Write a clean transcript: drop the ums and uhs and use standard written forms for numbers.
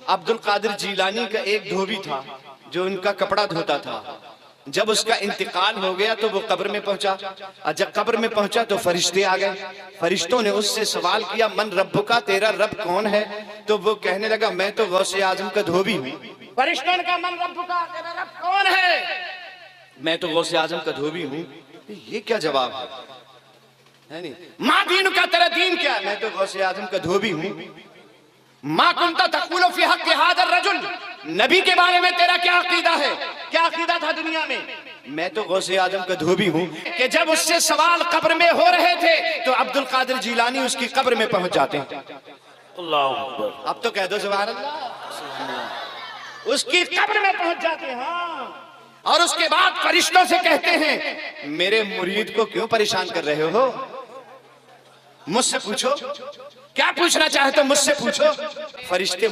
अब्दुल कादिर जीलानी का एक धोबी था जो उनका कपड़ा धोता था। जब उसका इंतकाल हो गया तो वो कब्र में पहुंचा, और जब कब्र में पहुंचा तो फरिश्ते आ गए। फरिश्तों ने उससे सवाल किया, मन रब्बुका, तेरा रब कौन है? तो वो कहने लगा, मैं तो गौसे आजम का धोबी हूँ। फरिश्तों ने कहा, मन रब्बुका, तेरा रब कौन है? मैं तो गौसे आजम का धोबी हूँ। ये क्या जवाब है नहीं? माँ दीन का, तेरा दीन क्या है? मैं तो गौसे आजम का धोबी हूँ। माँ कुंता तक़ूलु फ़ी हक़्क़ि हाज़ा रजुल, नबी के बारे में तेरा क्या अकीदा है? क्या अकीदा था दुनिया में? मैं तो गौसे आजम का धोबी हूँ। कि जब उससे सवाल कब्र में हो रहे थे तो अब्दुल कादिर जीलानी उसकी कब्र में पहुंच जाते हैं। अल्लाहु अकबर। अब तो कह दो सुभान अल्लाह। उसकी कब्र में पहुंच जाते हैं। हाँ। और उसके बाद फरिश्तों से कहते हैं, मेरे मुरीद को क्यों परेशान कर रहे हो? मुझसे पूछो, क्या पूछना चाहे तो मुझसे पूछो। फरिश्ते